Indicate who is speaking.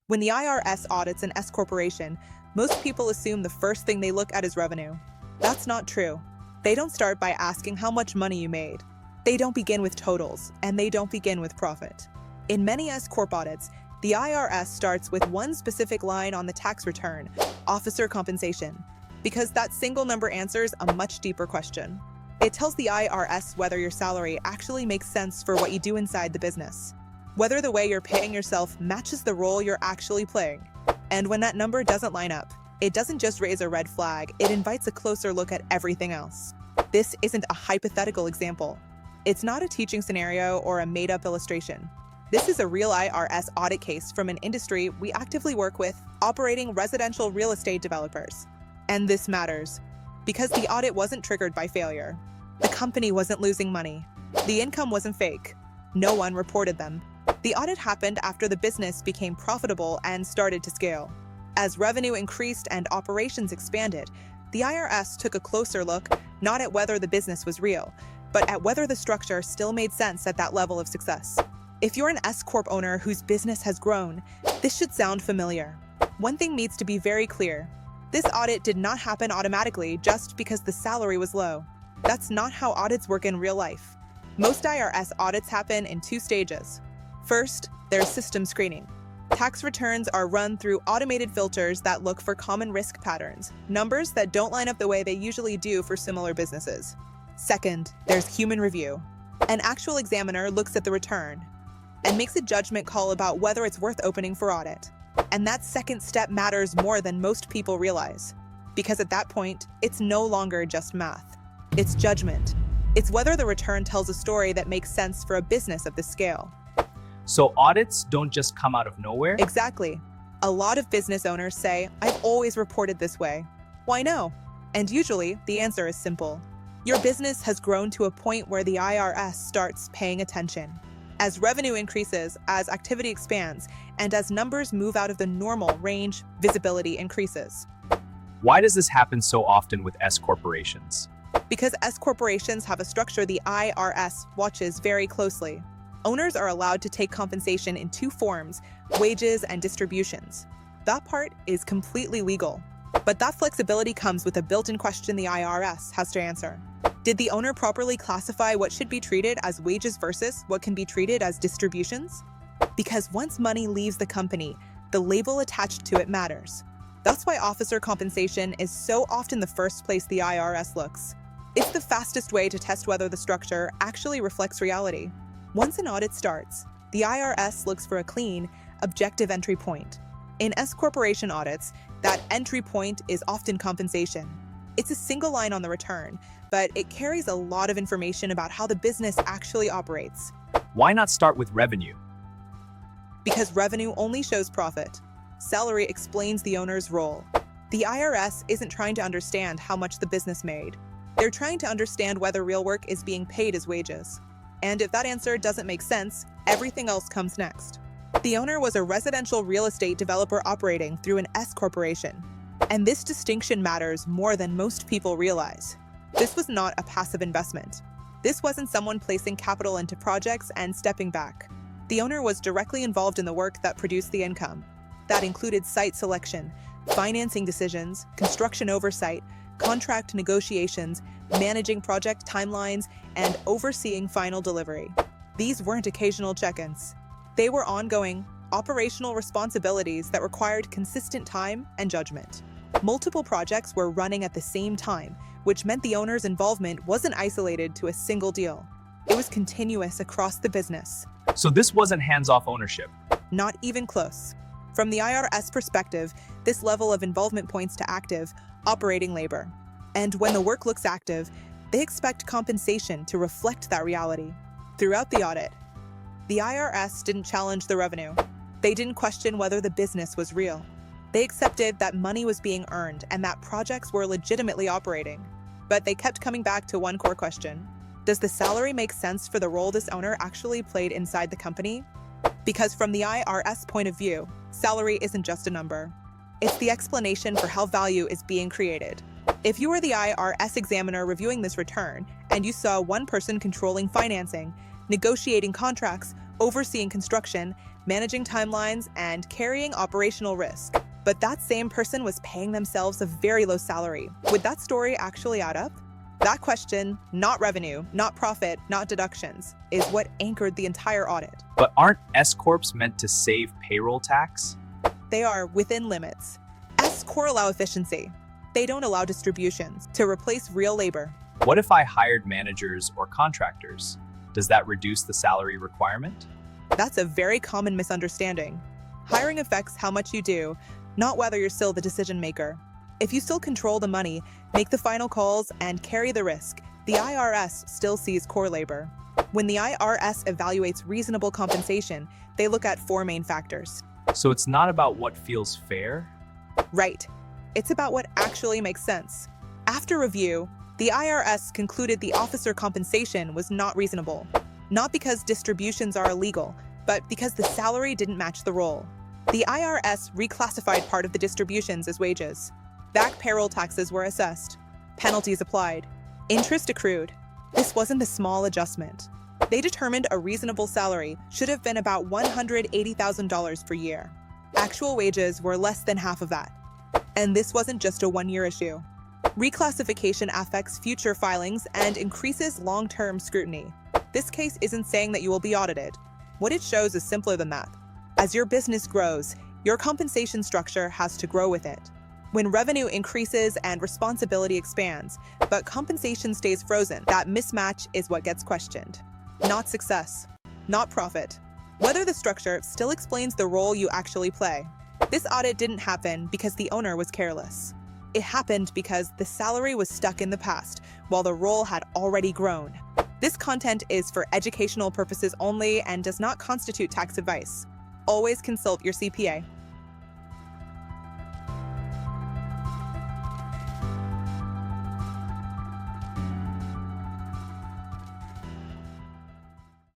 Speaker 1: When the IRS audits an S corporation, most people assume the first thing they look at is revenue. That's not true. They don't start by asking how much money you made. They don't begin with totals, and they don't begin with profit. In many S Corp audits, the IRS starts with one specific line on the tax return, officer compensation, because that single number answers a much deeper question. It tells the IRS whether your salary actually makes sense for what you do inside the business, whether the way you're paying yourself matches the role you're actually playing. And when that number doesn't line up, it doesn't just raise a red flag, it invites a closer look at everything else. This isn't a hypothetical example. It's not a teaching scenario or a made-up illustration. This is a real IRS audit case from an industry we actively work with, operating residential real estate developers. And this matters, because the audit wasn't triggered by failure. The company wasn't losing money. The income wasn't fake. No one reported them. The audit happened after the business became profitable and started to scale. As revenue increased and operations expanded, the IRS took a closer look, not at whether the business was real, but at whether the structure still made sense at that level of success. If you're an S Corp owner whose business has grown, this should sound familiar. One thing needs to be very clear. This audit did not happen automatically just because the salary was low. That's not how audits work in real life. Most IRS audits happen in two stages. First, there's system screening. Tax returns are run through automated filters that look for common risk patterns, numbers that don't line up the way they usually do for similar businesses. Second, there's human review. An actual examiner looks at the return and makes a judgment call about whether it's worth opening for audit. And that second step matters more than most people realize, because at that point, it's no longer just math. It's judgment. It's whether the return tells a story that makes sense for a business of this scale.
Speaker 2: So audits don't just come out of nowhere?
Speaker 1: Exactly. A lot of business owners say, I've always reported this way. Why no? And usually, the answer is simple. Your business has grown to a point where the IRS starts paying attention. As revenue increases, as activity expands, and as numbers move out of the normal range, visibility increases.
Speaker 2: Why does this happen so often with S corporations?
Speaker 1: Because S corporations have a structure the IRS watches very closely. Owners are allowed to take compensation in two forms, wages and distributions. That part is completely legal. But that flexibility comes with a built-in question the IRS has to answer. Did the owner properly classify what should be treated as wages versus what can be treated as distributions? Because once money leaves the company, the label attached to it matters. That's why officer compensation is so often the first place the IRS looks. It's the fastest way to test whether the structure actually reflects reality. Once an audit starts, the IRS looks for a clean, objective entry point. In S corporation audits, that entry point is often compensation. It's a single line on the return, but it carries a lot of information about how the business actually operates.
Speaker 2: Why not start with revenue?
Speaker 1: Because revenue only shows profit. Salary explains the owner's role. The IRS isn't trying to understand how much the business made. They're trying to understand whether real work is being paid as wages. And if that answer doesn't make sense, everything else comes next. The owner was a residential real estate developer operating through an S corporation. And this distinction matters more than most people realize. This was not a passive investment. This wasn't someone placing capital into projects and stepping back. The owner was directly involved in the work that produced the income. That included site selection, financing decisions, construction oversight, contract negotiations, managing project timelines, and overseeing final delivery. These weren't occasional check-ins. They were ongoing, operational responsibilities that required consistent time and judgment. Multiple projects were running at the same time, which meant the owner's involvement wasn't isolated to a single deal. It was continuous across the business.
Speaker 2: So this wasn't hands-off ownership?
Speaker 1: Not even close. From the IRS perspective, this level of involvement points to active, operating labor. And when the work looks active, they expect compensation to reflect that reality. Throughout the audit, the IRS didn't challenge the revenue. They didn't question whether the business was real. They accepted that money was being earned and that projects were legitimately operating. But they kept coming back to one core question. Does the salary make sense for the role this owner actually played inside the company? Because from the IRS point of view, salary isn't just a number. It's the explanation for how value is being created. If you were the IRS examiner reviewing this return, and you saw one person controlling financing, negotiating contracts, overseeing construction, managing timelines, and carrying operational risk. But that same person was paying themselves a very low salary. Would that story actually add up? That question, not revenue, not profit, not deductions, is what anchored the entire audit.
Speaker 2: But aren't S Corps meant to save payroll tax?
Speaker 1: They are within limits. S Corp allow efficiency. They don't allow distributions to replace real labor.
Speaker 2: What if I hired managers or contractors? Does that reduce the salary requirement?
Speaker 1: That's a very common misunderstanding. Hiring affects how much you do, not whether you're still the decision maker. If you still control the money, make the final calls, and carry the risk, the IRS still sees core labor. When the IRS evaluates reasonable compensation, they look at 4 main factors.
Speaker 2: So it's not about what feels fair?
Speaker 1: Right. It's about what actually makes sense. After review, the IRS concluded the officer compensation was not reasonable. Not because distributions are illegal, but because the salary didn't match the role. The IRS reclassified part of the distributions as wages. Back payroll taxes were assessed. Penalties applied. Interest accrued. This wasn't a small adjustment. They determined a reasonable salary should have been about $180,000 per year. Actual wages were less than half of that. And this wasn't just a one-year issue. Reclassification affects future filings and increases long-term scrutiny. This case isn't saying that you will be audited. What it shows is simpler than that. As your business grows, your compensation structure has to grow with it. When revenue increases and responsibility expands, but compensation stays frozen, that mismatch is what gets questioned. Not success, not profit. Whether the structure still explains the role you actually play. This audit didn't happen because the owner was careless. It happened because the salary was stuck in the past, while the role had already grown. This content is for educational purposes only and does not constitute tax advice. Always consult your CPA.